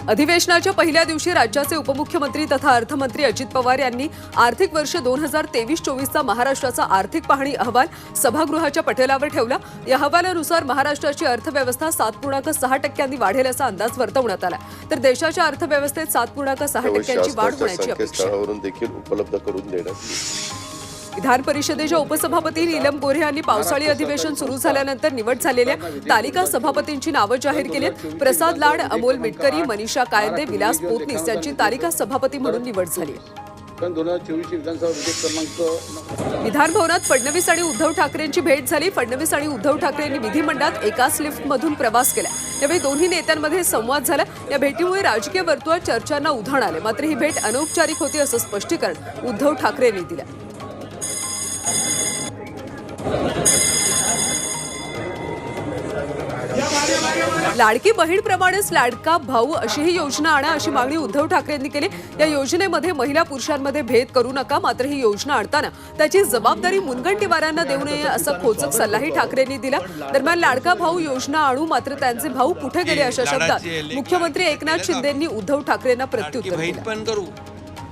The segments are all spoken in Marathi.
अधिवेशनाच्या पहिल्या दिवशी राज्याचे उपमुख्यमंत्री तथा अर्थमंत्री अजित पवार यांनी आर्थिक वर्ष 2023-24चा महाराष्ट्राचा आर्थिक पाहणी अहवाल सभागृहाच्या पटलावर ठेवला। या अहवालानुसार महाराष्ट्राची अर्थव्यवस्था 7.6% वाढेल असा अंदाज वर्तवण्यात आला, तर देशाच्या अर्थव्यवस्थेत 7.6% वाढ होण्याची अपेक्षा उपलब्ध करून देण्यात। विधान परिषदेच्या उपसभापती नीलम गोऱ्हे यांनी पावसाळी अधिवेशन सुरू झाल्यानंतर निवड झालेल्या तालिका सभापतींची नावं जाहीर केली। प्रसाद लाड, अमोल मिटकरी, मनीषा कायदे, विलास पोतनीस यांची तालिका सभापती म्हणून निवड झाली। विधान भवनात फडणवीस आणि उद्धव ठाकरेंची भेट झाली। फडणवीस आणि उद्धव ठाकरेंनी विधिमंडळात एकाच लिफ्टमधून प्रवास केला। यावेळी दोन्ही नेत्यांमध्ये संवाद झाला। या भेटीमुळे राजकीय वर्तुळात चर्चांना उधाण आले, मात्र ही भेट अनौपचारिक होती असं स्पष्टीकरण उद्धव ठाकरेंनी दिलं। लाडकी बहीणप्रमाणेच लाडका भाऊ अशीही योजना आणा अशी मागणी उद्धव ठाकरेंनी केली। या योजनेमध्ये महिला पुरुषांमध्ये भेद करू नका, मात्र ही योजना आणताना त्याची जबाबदारी मुनगंटीवारांना देऊ नये असा खोचक सल्लाही ठाकरेंनी दिला। दरम्यान लाडका भाऊ योजना आणू, मात्र त्यांचे भाऊ कुठे गेले अशा शब्दात मुख्यमंत्री एकनाथ शिंदेंनी उद्धव ठाकरेंना प्रत्युत्तर दिलं।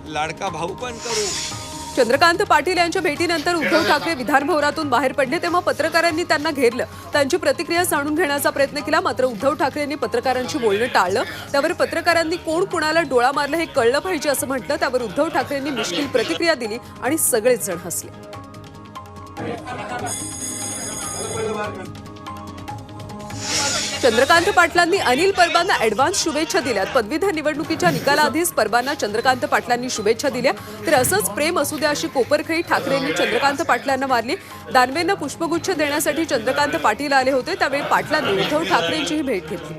लाडका भाऊ पण करू। चंद्रकांत पाटील यांच्या भेटीनंतर उद्धव ठाकरे विधान भवनातून बाहेर पडले, तेव्हा पत्रकारांनी त्यांना घेरलं, त्यांची प्रतिक्रिया जाणून घेण्याचा प्रयत्न केला, मात्र उद्धव ठाकरेंनी पत्रकारांची बोलणं टाळलं। त्यावर पत्रकारांनी कोण कुणाला डोळा मारला हे कळलं पाहिजे असं म्हटलं। त्यावर उद्धव ठाकरेंनी मिश्किल प्रतिक्रिया दिली आणि सगळेच जण हसले। चंद्रकांत पाटलांनी अनिल परबांना ॲडव्हान्स शुभेच्छा दिल्यात। पदवीधर निवडणुकीच्या निकालाआधीच परबांना चंद्रकांत पाटलांनी शुभेच्छा दिल्या, तर असंच प्रेम असू द्या अशी कोपरखळी ठाकरेंनी चंद्रकांत पाटलांना मारली। दानवेंना पुष्पगुच्छ देण्यासाठी चंद्रकांत पाटील आले होते, त्यावेळी पाटलांनी उद्धव ठाकरेंचीही भेट घेतली।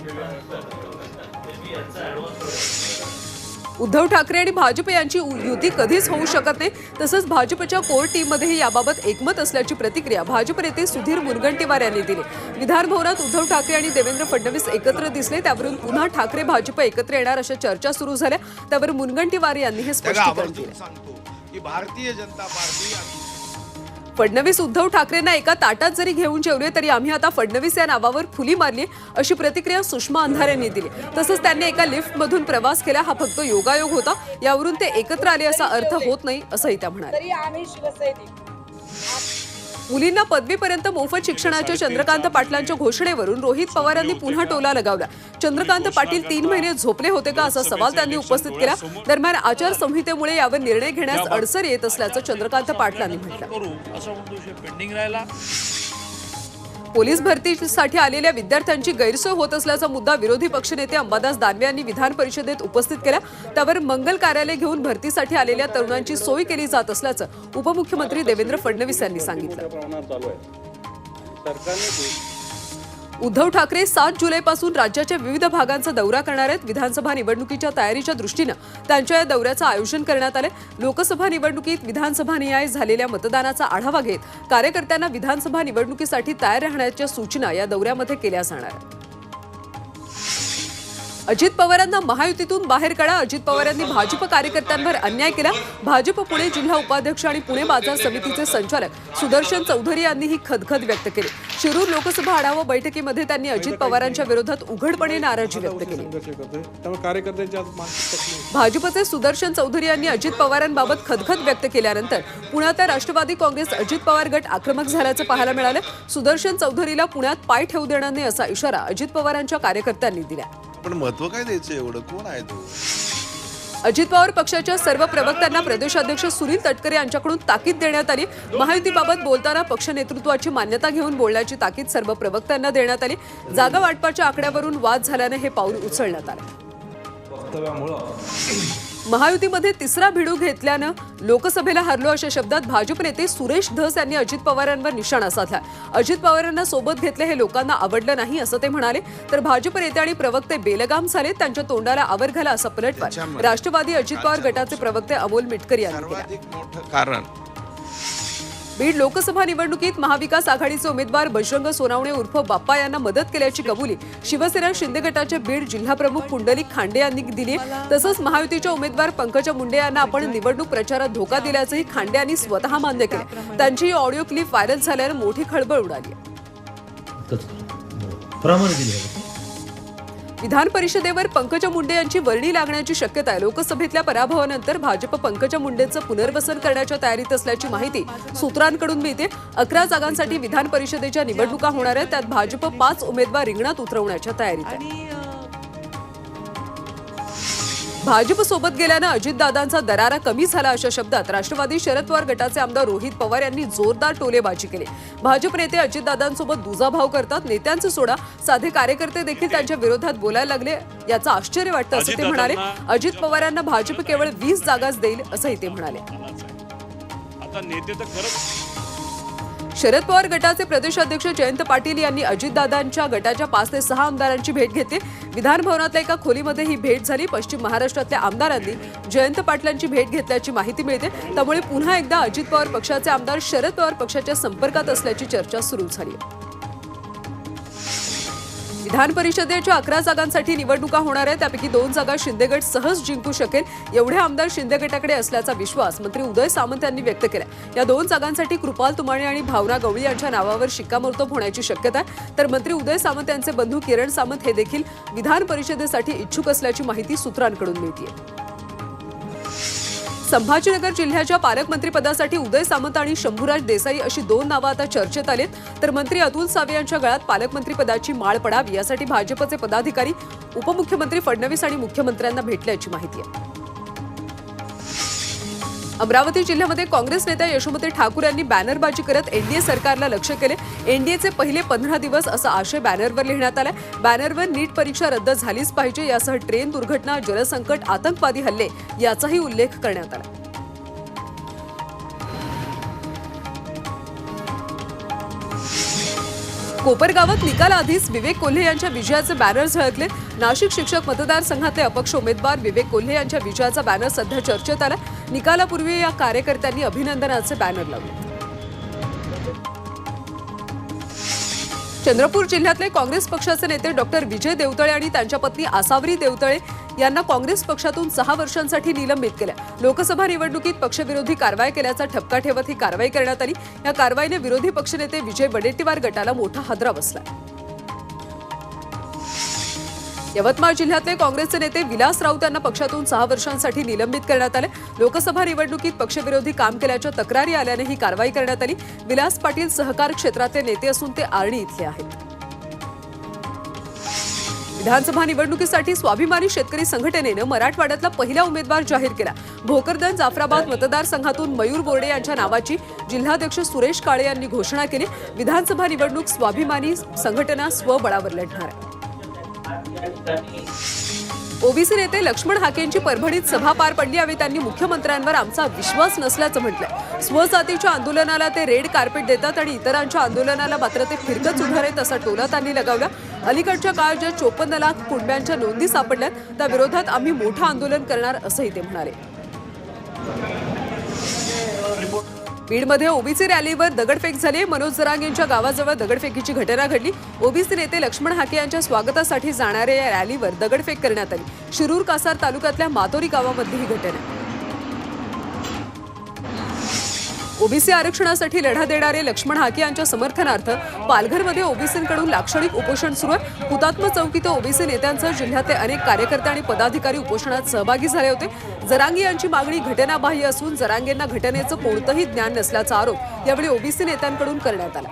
उद्धव ठाकरे आणि भाजप यांची युती कधीच होऊ शकत नाही, तसंच भाजपच्या कोर टीममध्येही याबाबत एकमत असल्याची प्रतिक्रिया भाजप नेते सुधीर मुनगंटीवार यांनी दिली। विधान भवनात उद्धव ठाकरे आणि देवेंद्र फडणवीस एकत्र दिसले, त्यावरून पुन्हा ठाकरे भाजप एकत्र येणार अशा चर्चा सुरू झाल्या। त्यावर मुनगंटीवार यांनी हे स्पष्टीकरण दिलं। भारतीय जनता पार्टी फडणवीस उद्धव ठाकरेंना एका ताटात जरी घेऊन जेवले तरी आम्ही आता फडणवीस या नावावर फुली मारली अशी प्रतिक्रिया सुषमा अंधारे यांनी दिली। तसंच त्यांनी एका लिफ्टमधून प्रवास केला, हा फक्त योगायोग होता, यावरून ते एकत्र आले असा अर्थ होत नाही असंही त्या म्हणाल्या। मुलींना पदवीपर्यंत मोफत शिक्षणाच्या चंद्रकांत पाटलांच्या घोषणेवरून रोहित पवारांनी पुन्हा टोला लगावला। चंद्रकांत पाटील 3 महिने झोपले होते का असा सवाल त्यांनी उपस्थित केला। दरम्यान आचारसंहितेमुळे यावर निर्णय घेण्यास अडचण येत असल्याचं चंद्रकांत पाटलांनी म्हटलं। पोलीस भरतीसाठी आलेल्या विद्यार्थ्यांची गैरसोय होत असल्याचा मुद्दा विरोधी पक्षनेते अंबादास दानवे यांनी विधान परिषदेत उपस्थित केला। त्यावर मंगल कार्यालय घेऊन भरतीसाठी आलेल्या तरुणांची सोय केली जात असल्याचं उपमुख्यमंत्री देवेंद्र फडणवीस यांनी सांगितलं। उद्धव ठाकरे 7 जुलैपासून राज्याच्या विविध भागांचा दौरा करणार आहेत। विधानसभा निवडणुकीच्या तयारीच्या दृष्टीनं त्यांच्या या दौऱ्याचं आयोजन करण्यात आलं। लोकसभा निवडणुकीत विधानसभानिहाय झालेल्या मतदानाचा आढावा घेत कार्यकर्त्यांना विधानसभा निवडणुकीसाठी तयार राहण्याच्या सूचना या दौऱ्यामध्ये केल्या जाणार आहेत। अजित पवारांना महायुतीतून बाहेर काढा। अजित पवार यांनी भाजप कार्यकर्त्यांवर अन्याय केला। भाजप पुणे जिल्हा उपाध्यक्ष आणि पुणे बाजार समितीचे संचालक सुदर्शन चौधरी यांनी ही खदखद व्यक्त केली। शिरूर लोकसभा आढावा बैठकीमध्ये त्यांनी अजित पवारांच्या विरोधात उघडपणे नाराजी व्यक्त केली। भाजपचे सुदर्शन चौधरी यांनी अजित पवारांबाबत खदखद व्यक्त केल्यानंतर पुण्यात राष्ट्रवादी काँग्रेस अजित पवार गट आक्रमक झाल्याचं पाहायला मिळालं। सुदर्शन चौधरीला पुण्यात पाय ठेवू देणार नाही असा इशारा अजित पवारांच्या कार्यकर्त्यांनी दिला। पण महत्व काय द्यायचं एवढं, कोण आहे तो? अजित पवार पक्षाच्या सर्व प्रवक्त्यांना प्रदेशाध्यक्ष सुनील तटकरे यांच्याकडून ताकीद देण्यात आली। महायुतीबाबत बोलताना पक्ष नेतृत्वाची मान्यता घेऊन बोलण्याची ताकीद सर्व प्रवक्त्यांना देण्यात आली। जागा वाटपाच्या आकड्यावरून वाद झाल्याने हे पाऊल उचलण्यात आलं। महायुतीमध्ये तिसरा भिडू घेतल्यानं लोकसभेला हरलो अशा शब्दात भाजप नेते सुरेश धस यांनी अजित पवारांवर निशाणा साधला। अजित पवारांना सोबत घेतले हे लोकांना आवडलं नाही असं ते म्हणाले, तर भाजप नेते आणि प्रवक्ते बेलगाम झाले, त्यांच्या तोंडाला आवर घाला असा पलटवार राष्ट्रवादी अजित पवार गटाचे प्रवक्ते अमोल मिटकरी यांनी केला। बीड लोकसभा निवडणुकीत महाविकास आघाडीचे उमेदवार बजरंग सोनावणे उर्फ बाप्पा यांना मदत केल्याची कबुली शिवसेना शिंदे गटाचे बीड जिल्हाप्रमुख पुंडलिक खांडे यांनी दिली। तसंच महायुतीच्या उमेदवार पंकजा मुंडे यांना आपण निवडणूक प्रचारात धोका दिल्याचंही खांडे यांनी स्वतः मान्य केले। त्यांची ऑडिओ क्लिप व्हायरल झाल्याने मोठी खळबळ उडाली। विधान परिषदेवर पंकजा मुंडे यांची वर्णी लागण्याची शक्यता आहे. लोकसभेतल्या पराभवानंतर भाजप पंकजा मुंडेंचं पुनर्वसन करण्याच्या तयारीत असल्याची माहिती सूत्रांकडून मिळते. 11 जागांसाठी विधान परिषदेच्या निवडणुका होणार आहेत. त्यात भाजप 5 उमेदवार रिंगणात उतरवण्याच्या तयारीत आहे. भाजप सोबत गेल्यानं अजितदादांचा दरारा कमी झाला अशा शब्दात राष्ट्रवादी शरद पवार गटाचे आमदार रोहित पवार यांनी जोरदार टोलेबाजी केली. भाजप नेते अजितदादांसोबत दुजाभाव करतात. नेत्यांचं सोडा, साधे कार्यकर्ते देखील त्यांच्या विरोधात बोलायला लागले. याचं आश्चर्य वाटतं असं ते म्हणाले. अजित पवारांना भाजप केवळ 20 जागाच देईल असंही ते म्हणाले. आता नेते तर खरंच शरद पवार गटाचे प्रदेशाध्यक्ष जयंत पाटील यांनी अजितदादांच्या गटाच्या 5 ते 6 आमदारांची भेट घेतली. विधान भवनातल्या एका खोलीमध्ये ही भेट झाली. पश्चिम महाराष्ट्रातल्या आमदारांनी जयंत पाटलांची भेट घेतल्याची माहिती मिळते. त्यामुळे पुन्हा एकदा अजित पवार पक्षाचे आमदार शरद पवार पक्षाच्या संपर्कात असल्याची चर्चा सुरू झाली. विधान परिषदेच्या 11 जागांसाठी निवडणुका होणार आहेत. त्यापैकी 2 जागा शिंदे गट सहज जिंकू शकेल. एवढे आमदार शिंदे गटाकडे असल्याचा विश्वास मंत्री उदय सामंत यांनी व्यक्त केला. या 2 जागांसाठी कृपाल तुमाणे आणि भावना गवळी यांच्या नावावर शिक्कामोर्तब होण्याची शक्यता आहे. तर मंत्री उदय सामंत यांचे बंधू किरण सामंत हे देखील विधान परिषदेसाठी इच्छुक असल्याची माहिती सूत्रांकडून मिळते. संभाजीनगर जिल्ह्याच्या पालकमंत्रीपदासाठी उदय सामंत आणि शंभूराज देसाई अशी 2 नावं आता चर्चेत आलेत. तर मंत्री अतुल सावे यांच्या गळ्यात पालकमंत्रीपदाची माळ पडावी यासाठी भाजपचे पदाधिकारी उपमुख्यमंत्री फडणवीस आणि मुख्यमंत्र्यांना भेटल्याची माहिती आहे. अमरावती जिल्ह्यामध्ये काँग्रेस नेत्या यशोमती ठाकूर यांनी बॅनरबाजी करत एनडीए सरकारला लक्ष केले. एनडीएचे पहिले 15 दिवस असा आशय बॅनरवर लिहिण्यात आलाय. बॅनरवर नीट परीक्षा रद्द झालीच पाहिजे यासह ट्रेन दुर्घटना, जलसंकट, आतंकवादी हल्ले याचाही उल्लेख करण्यात आला. कोपरगावात निकालाआधीच विवेक कोल्हे यांच्या विजयाचे बॅनर झळकले. नाशिक शिक्षक मतदारसंघातले अपक्ष उमेदवार विवेक कोल्हे यांच्या विजयाचा बॅनर सध्या चर्चेत आला. निकालापूर्वी या कार्यकर्त्यांनी अभिनंदनाचे बॅनर लावले. चंद्रपूर जिल्ह्यातले काँग्रेस पक्षाचे नेते डॉक्टर विजय देवतळे आणि त्यांच्या पत्नी आसावरी देवतळे यांना काँग्रेस पक्षातून 6 वर्षांसाठी निलंबित केलं. लोकसभा निवडणुकीत पक्षविरोधी कारवाई केल्याचा ठपका ठेवत ही कारवाई करण्यात आली. या कारवाईने विरोधी पक्षनेते विजय वडेट्टीवार गटाला मोठा हादरा बसला. यवतमाळ जिल्ह्यातले काँग्रेसचे नेते विलास राऊत यांना पक्षातून 6 वर्षांसाठी निलंबित करण्यात आले. लोकसभा निवडणुकीत पक्षविरोधी काम केल्याच्या तक्रारी आल्याने ही कारवाई करण्यात आली. विलास पाटील सहकार क्षेत्रातले नेते असून ते आर्णी इथले आहेत. विधानसभा निवडणुकीसाठी स्वाभिमानी शेतकरी संघटनेनं मराठवाड्यातला पहिला उमेदवार जाहीर केला. भोकरदन जाफराबाद मतदारसंघातून मयूर बोर्डे यांच्या नावाची जिल्हाध्यक्ष सुरेश काळे यांनी घोषणा केली. विधानसभा निवडणूक स्वाभिमानी संघटना स्वबळावर लढणार आहे. ओबीसी नेते लक्ष्मण हाकेंची परभणीत सभा पार पडली. यावेळी त्यांनी मुख्यमंत्र्यांवर आमचा विश्वास नसल्याचं म्हटलंय. स्वजातीच्या आंदोलनाला ते रेड कार्पेट देतात आणि इतरांच्या आंदोलनाला मात्र ते फिरकत सुधारेत असा टोला त्यांनी लगावला. अलीकडच्या काळात ज्या 54 लाख कुटुंबांच्या नोंदी सापडल्यात त्या विरोधात आम्ही मोठं आंदोलन करणार असंही ते म्हणाले. बीडमध्ये ओबीसी रॅलीवर दगडफेक झाली. मनोज जरांगेंच्या गावाजवळ दगडफेकीची घटना घडली. ओबीसी नेते लक्ष्मण हाके यांच्या स्वागतासाठी जाणाऱ्या या रॅलीवर दगडफेक करण्यात आली. शिरूर कासार तालुक्यातल्या मातोरी गावामधली ही घटना. ओबीसी आरक्षणासाठी लढा देणारे लक्ष्मण हाके यांच्या समर्थनार्थ पालघरमध्ये ओबीसींकडून लाक्षणिक उपोषण सुरू आहे. हुतात्मा चौक इथं ओबीसी नेत्यांसह जिल्ह्यातले अनेक कार्यकर्ते आणि पदाधिकारी उपोषणात सहभागी झाले होते. जरांगे यांची मागणी घटनाबाह्य असून जरांगेंना घटनेचं कोणतंही ज्ञान नसल्याचा आरोप यावेळी ओबीसी नेत्यांकडून करण्यात आला.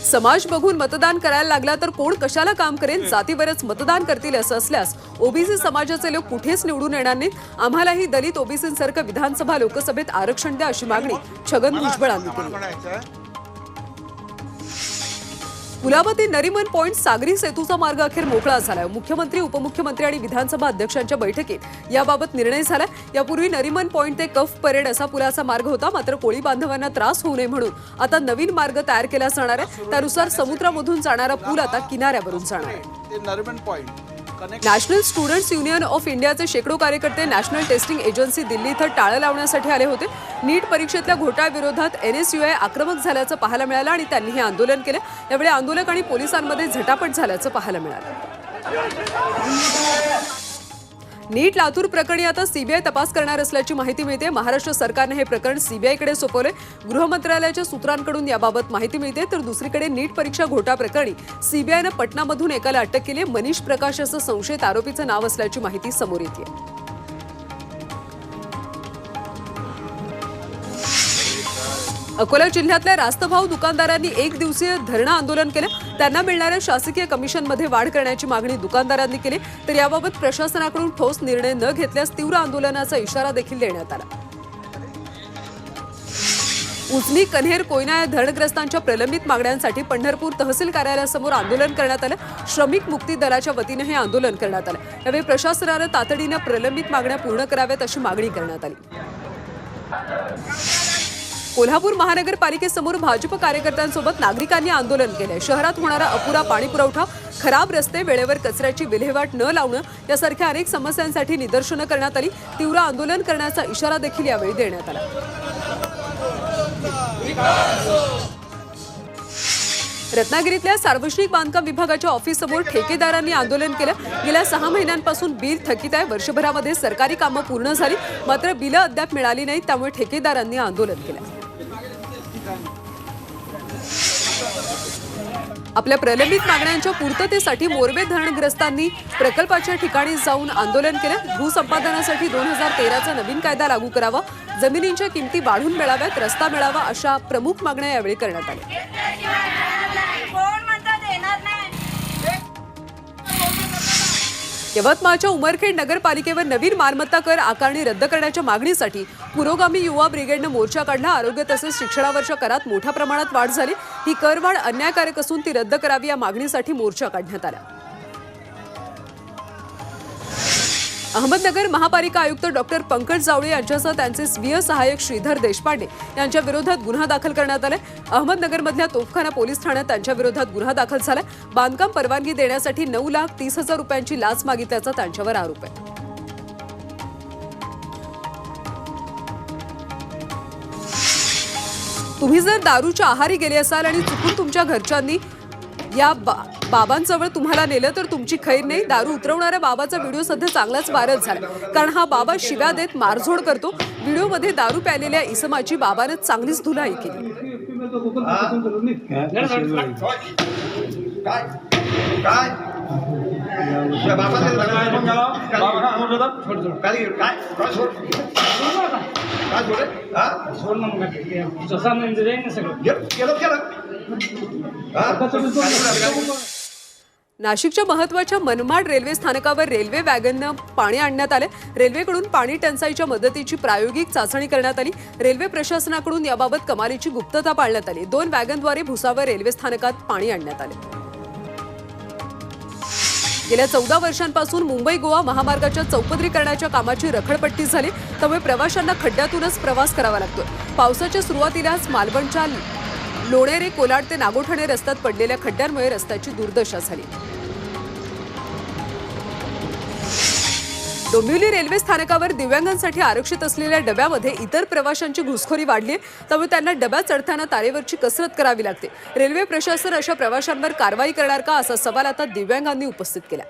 समाज बघून मतदान करायला लागला तर कोण कशाला काम करेल, जातीवरच मतदान करतील असं असल्यास ओबीसी समाजाचे लोक कुठेच निवडून येणार नाहीत. आम्हालाही दलित ओबीसींसारखं विधानसभा लोकसभेत आरक्षण द्या अशी मागणी छगन भुजबळांनी केली. कुलाबा नरीमन पॉइंट सागरी सेतूचा मार्ग अखेर मोकळा झाला. मुख्यमंत्री, उपमुख्यमंत्री आणि विधानसभा अध्यक्षांच्या बैठकीत याबाबत निर्णय झाला. यापूर्वी नरीमन पॉइंट ते कफ परेड असा पुलाचा मार्ग होता. मात्र कोळी बांधवांना त्रास होऊ नये म्हणून आता नवीन मार्ग तयार केला जाणार आहे. त्यानुसार समुद्रामधून जाणारा पूल आता किनाऱ्यावरून जाणार आहे. नॅशनल स्टुडंट्स युनियन ऑफ इंडियाचे शेकडो कार्यकर्ते नॅशनल टेस्टिंग एजन्सी दिल्ली इथं टाळं लावण्यासाठी आले होते. नीट परीक्षेतल्या घोटाळ्याविरोधात NSUI आक्रमक झाल्याचं पाहायला मिळालं आणि त्यांनी हे आंदोलन केलं. यावेळी आंदोलक आणि पोलिसांमध्ये झटापट झाल्याचं पाहायला मिळालं. नीट लातूर प्रकरणी आता सीबीआय तपास करणार असल्याची माहिती मिळते। महाराष्ट्र सरकारने हे प्रकरण सीबीआयकडे सोपवले। गृह मंत्रालयाच्या सूत्रांकडून याबाबत माहिती मिळते। तर दुसरीकडे नीट परीक्षा घोटाळा प्रकरणी सीबीआयने पटनामधून एकाला अटक केली। मनीष प्रकाश असं संशयित आरोपीचं नाव असल्याची माहिती समोर येते। अकोला जिल्ह्यातल्या रास्तभाव दुकानदारांनी एक दिवसीय धरणं आंदोलन केलं। त्यांना मिळणाऱ्या शासकीय कमिशनमध्ये वाढ करण्याची मागणी दुकानदारांनी केली। तर याबाबत प्रशासनाकडून ठोस निर्णय न घेतल्यास तीव्र आंदोलनाचा इशारा देखील देण्यात आला। उजनी, कन्हेर, कोयना या धरणग्रस्तांच्या प्रलंबित मागण्यांसाठी पंढरपूर तहसील कार्यालयासमोर आंदोलन करण्यात आलं। श्रमिक मुक्ती दलाच्या वतीने हे आंदोलन करण्यात आलं। यावेळी प्रशासनानं तातडीनं प्रलंबित मागण्या पूर्ण कराव्यात अशी मागणी करण्यात आली। कोल्हापूर महानगरपालिकेसमोर भाजप कार्यकर्त्यांसोबत नागरिकांनी आंदोलन केले। शहरात होणारा अपुरा पाणी पुरवठा, खराब रस्ते, वेळेवर कचऱ्याची विल्हेवाट न लावणं यासारख्या अनेक समस्यांसाठी निदर्शनं करण्यात आली। तीव्र आंदोलन करण्याचा इशारा देखील यावेळी देण्यात आला। रत्नागिरीतल्या सार्वजनिक बांधकाम विभागाच्या ऑफिससमोर ठेकेदारांनी आंदोलन केलं। गेल्या 6 महिन्यांपासून बिल थकीत आहे। वर्षभरामध्ये सरकारी कामं पूर्ण झाली, मात्र बिलं अद्याप मिळाली नाहीत। त्यामुळे ठेकेदारांनी आंदोलन केलं। आपल्या प्रलंबित मागण्यांच्या पूर्ततेसाठी मोरबे धरणग्रस्तांनी प्रकल्पाच्या ठिकाणी जाऊन आंदोलन केलं। भूसंपादनासाठी 2013चा नवीन कायदा लागू करावा, जमिनींच्या किमती वाढून मिळाव्यात, रस्ता मिळावा अशा प्रमुख मागण्या यावेळी करण्यात आल्या। यवतमाळच्या उमरखेड नगरपालिकेवर नवीन मालमत्ता कर आकारणी रद्द करण्याच्या मागणीसाठी पुरोगामी युवा ब्रिगेडनं मोर्चा काढला। आरोग्य तसेच शिक्षणावरच्या करात मोठ्या प्रमाणात वाढ झाली। ही करवाढ अन्यायकारक असून ती रद्द करावी या मागणीसाठी मोर्चा काढण्यात आला। अहमदनगर महापालिका आयुक्त डॉक्टर पंकज जावळे यांच्यासह त्यांचे स्वीय सहाय्यक श्रीधर देशपांडे यांच्या विरोधात गुन्हा दाखल करण्यात आलाय। अहमदनगरमधल्या तोफखाना पोलीस ठाण्यात त्यांच्या विरोधात गुन्हा दाखल झालाय। बांधकाम परवानगी देण्यासाठी 9,30,000 रुपयांची लाच मागितल्याचा त्यांच्यावर आरोप आहे। तुम्ही जर दारूच्या आहारी गेले असाल आणि चुकून तुमच्या घरच्यांनी या बाबांजवळ तुम्हाला नेलं तर तुमची खैर नाही। दारू उतरवणाऱ्या बाबाचा व्हिडिओ सध्या चांगलाच व्हायरल झाला, कारण हा बाबा शिव्या देत मारझोड करतो। व्हिडिओमध्ये दारू प्यालेल्या इसमाची बाबाने चांगलीच धुलाई केली। नाशिकच्या महत्त्वाच्या मनमाड रेल्वे स्थानकावर रेल्वे वॅगननं पाणी आणण्यात आले। रेल्वेकडून पाणी टंचाईच्या मदतीची प्रायोगिक चाचणी करण्यात आली। रेल्वे प्रशासनाकडून याबाबत कमालीची गुप्तता पाळण्यात आली। 2 वॅगनद्वारे भुसावळ रेल्वे स्थानकात पाणी आणण्यात आले। गेल्या 14 वर्षांपासून मुंबई गोवा महामार्गाच्या चौपदरीकरणाच्या कामाची रखडपट्टी झाली, त्यामुळे प्रवाशांना खड्ड्यातूनच प्रवास करावा लागतोय। पावसाच्या सुरुवातीलाच मालवणच्या लोणेरे, कोलाड ते नागोठणे रस्त्यात पडलेल्या खड्ड्यांमुळे रस्त्याची दुर्दशा झाली। डोंबिवली रेल्वे स्थानकावर दिव्यांगांसाठी आरक्षित असलेल्या डब्यामध्ये इतर प्रवाशांची घुसखोरी वाढली, त्यामुळे त्यांना डब्यात चढताना तारेवरची कसरत करावी लागते। रेल्वे प्रशासन अशा प्रवाशांवर कारवाई करणार का असा सवाल आता दिव्यांगांनी उपस्थित केला।